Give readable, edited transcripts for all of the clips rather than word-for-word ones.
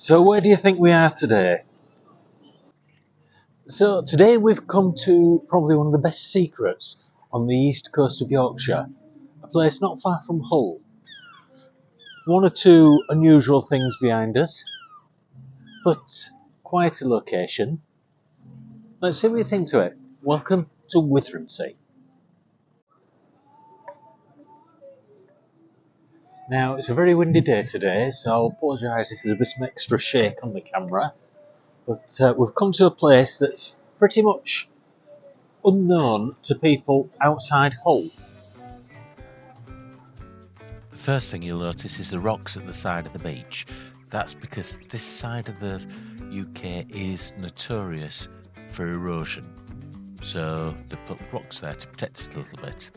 So where do you think we are today? So today we've come to probably one of the best secrets on the east coast of Yorkshire, a place not far from Hull. One or two unusual things behind us, but quite a location. Let's see what you think to it. Welcome to Withernsea. Now it's a very windy day today, so I'll apologise if there's a bit of extra shake on the camera. But we've come to a place that's pretty much unknown to people outside Hull. The first thing you'll notice is the rocks at the side of the beach. That's because this side of the UK is notorious for erosion, so they put rocks there to protect it a little bit.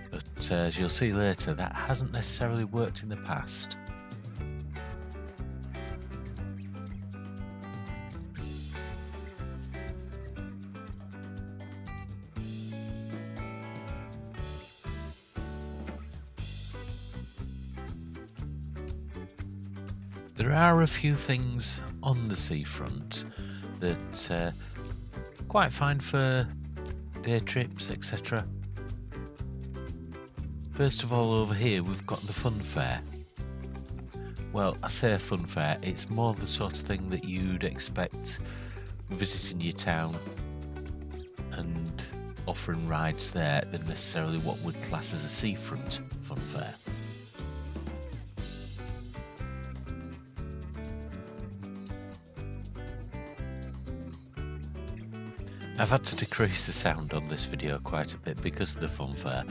But as you'll see later, that hasn't necessarily worked in the past. There are a few things on the seafront that are quite fine for day trips, etc. First of all, over here we've got the fun fair. Well, I say a fun fair, it's more the sort of thing that you'd expect visiting your town and offering rides there than necessarily what would class as a seafront fun fair. I've had to decrease the sound on this video quite a bit because of the fun fair.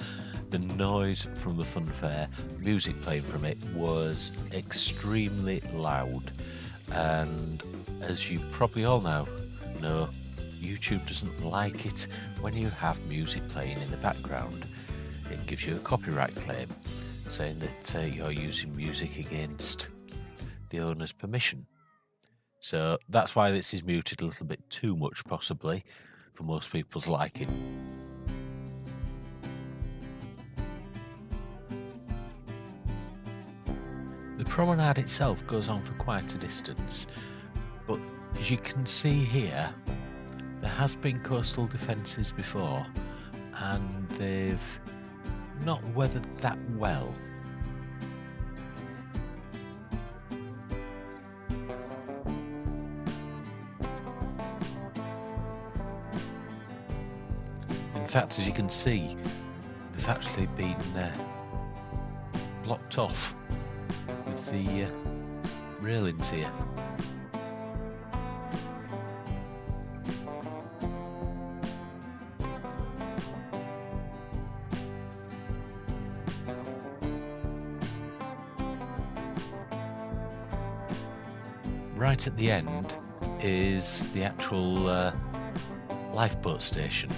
The noise from the fun fair, music playing from it, was extremely loud, and as you probably all now know, YouTube doesn't like it when you have music playing in the background. It gives you a copyright claim saying that you're using music against the owner's permission. So that's why this is muted a little bit too much, possibly, for most people's liking. The promenade itself goes on for quite a distance, but as you can see here, there has been coastal defences before, and they've not weathered that well. In fact, as you can see, they've actually been blocked off with the railings here. Right at the end is the actual lifeboat station.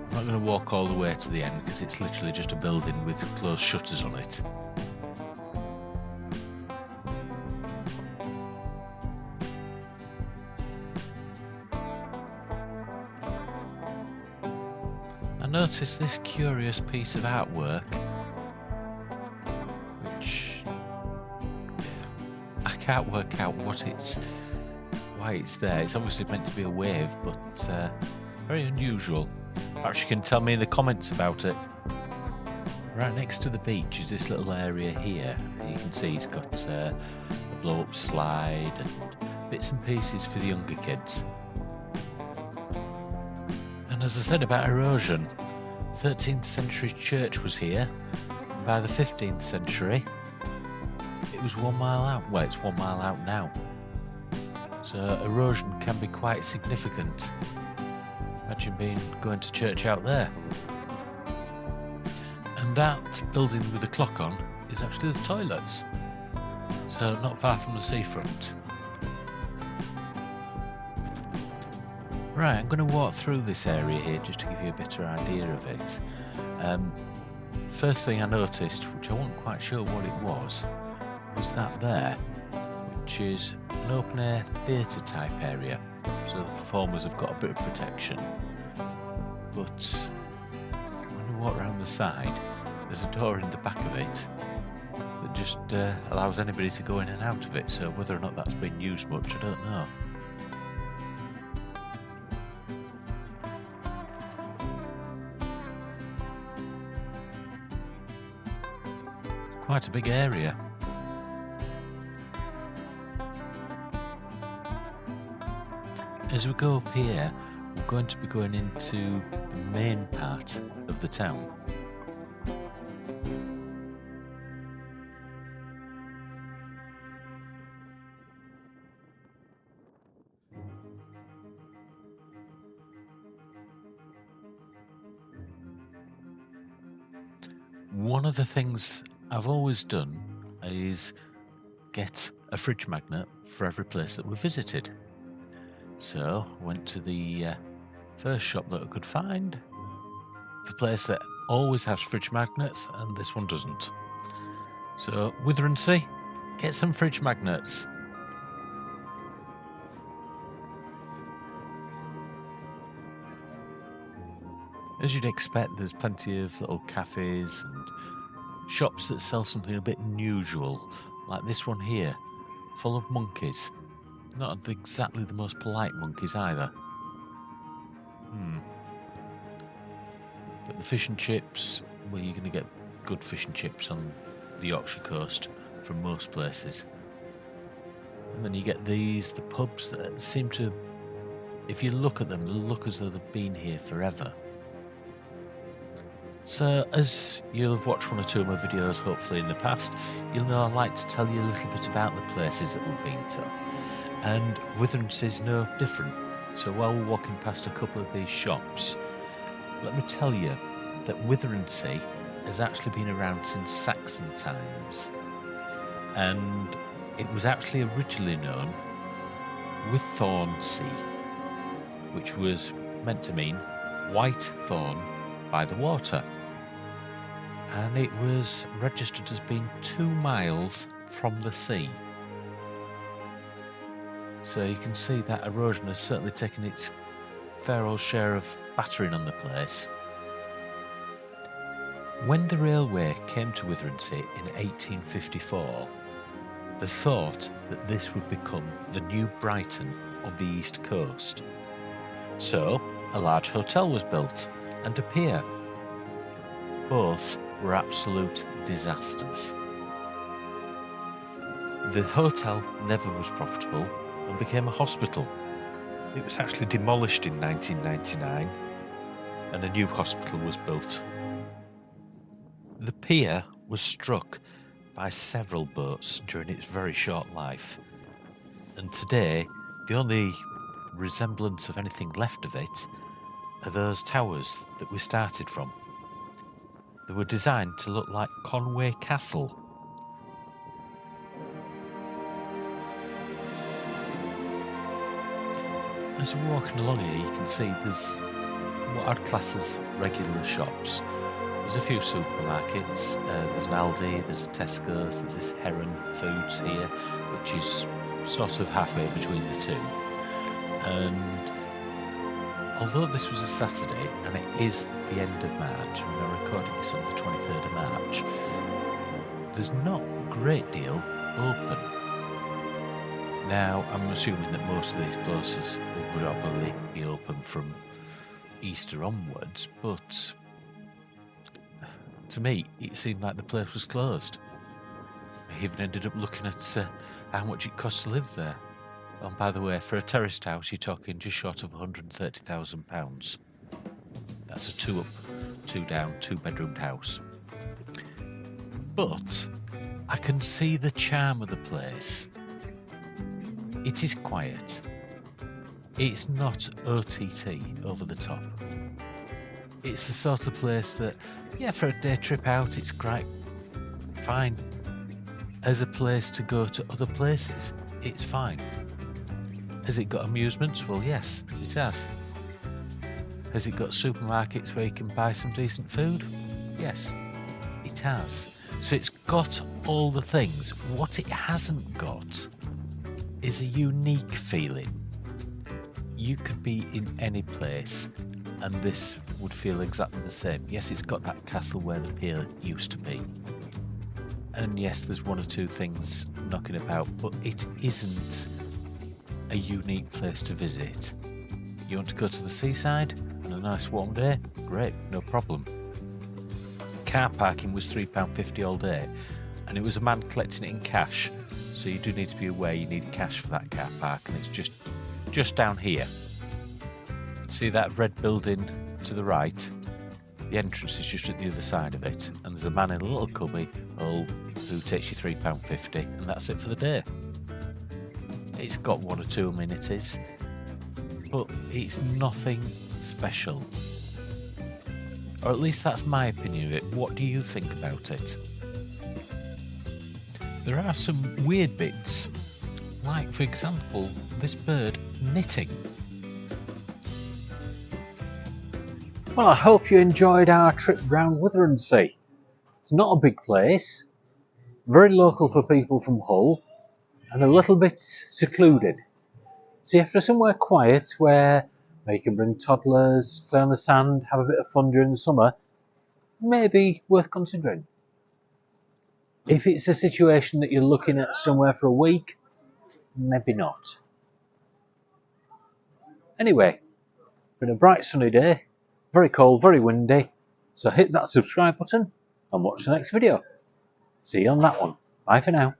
I'm not going to walk all the way to the end because it's literally just a building with closed shutters on it. I noticed this curious piece of artwork, which I can't work out why it's there. It's obviously meant to be a wave, but very unusual. Perhaps you can tell me in the comments about it. Right next to the beach is this little area here. You can see it's got a blow-up slide and bits and pieces for the younger kids. And as I said about erosion, 13th century church was here, and by the 15th century it was 1 mile out. Well, it's 1 mile out now. So erosion can be quite significant. Imagine going to church out there. And that building with the clock on is actually the toilets. So not far from the seafront. Right, I'm going to walk through this area here just to give you a better idea of it. First thing I noticed, which I wasn't quite sure what it was that there, which is an open air theatre type area. So the performers have got a bit of protection. But when you walk around the side, there's a door in the back of it that just allows anybody to go in and out of it, so whether or not that's been used much, I don't know. Quite a big area. As we go up here, we're going to be going into the main part of the town. One of the things I've always done is get a fridge magnet for every place that we visited. So, went to the first shop that I could find, the place that always has fridge magnets, and this one doesn't. So, Withernsea, get some fridge magnets. As you'd expect, there's plenty of little cafes and shops that sell something a bit unusual, like this one here, full of monkeys. Not exactly the most polite monkeys either. But the fish and chips, well, you're going to get good fish and chips on the Yorkshire coast from most places. And then you get these, the pubs that seem to, if you look at them, they look as though they've been here forever. So, as you'll have watched one or two of my videos, hopefully in the past, you'll know I like to tell you a little bit about the places that we've been to. And Withernsea is no different. So while we're walking past a couple of these shops, let me tell you that Withernsea has actually been around since Saxon times. And it was actually originally known Withernsea, which was meant to mean white thorn by the water. And it was registered as being 2 miles from the sea. So you can see that erosion has certainly taken its fair old share of battering on the place. When the railway came to Withernsea in 1854, they thought that this would become the new Brighton of the East Coast. So a large hotel was built and a pier. Both were absolute disasters. The hotel never was profitable and became a hospital. It was actually demolished in 1999 and a new hospital was built. The pier was struck by several boats during its very short life, and today the only resemblance of anything left of it are those towers that we started from. They were designed to look like Conway Castle. As we're walking along here, you can see there's what I'd class as regular shops. There's a few supermarkets, there's an Aldi, there's a Tesco's, there's this Heron Foods here, which is sort of halfway between the two. And although this was a Saturday, and it is the end of March, and we're recording this on the 23rd of March, there's not a great deal open. Now, I'm assuming that most of these places will probably be open from Easter onwards, but to me, it seemed like the place was closed. I even ended up looking at how much it costs to live there. And by the way, for a terraced house, you're talking just short of £130,000. That's a 2 up, 2 down, 2-bedroomed house. But I can see the charm of the place. It is quiet. It's not OTT, over the top. It's the sort of place that, yeah, for a day trip out, it's great, fine. As a place to go to other places, it's fine. Has it got amusements? Well, yes, it has. Has it got supermarkets where you can buy some decent food? Yes, it has. So it's got all the things. What it hasn't got is a unique feeling. You could be in any place and this would feel exactly the same. Yes, it's got that castle where the pier used to be. And yes, there's one or two things knocking about, but it isn't a unique place to visit. You want to go to the seaside on a nice warm day? Great, no problem. Car parking was £3.50 all day, and it was a man collecting it in cash, so you do need to be aware you need cash for that car park, and it's just down here. See that red building to the right? The entrance is just at the other side of it, and there's a man in a little cubby who takes you £3.50, and that's it for the day. It's got one or two amenities, but it's nothing special. Or at least that's my opinion of it. What do you think about it? There are some weird bits, like for example, this bird knitting. Well, I hope you enjoyed our trip round Withernsea. It's not a big place, very local for people from Hull, and a little bit secluded. So after somewhere quiet where you can bring toddlers, play on the sand, have a bit of fun during the summer, maybe worth considering. If it's a situation that you're looking at somewhere for a week, maybe not. Anyway, been a bright sunny day, very cold, very windy, so hit that subscribe button and watch the next video. See you on that one. Bye for now.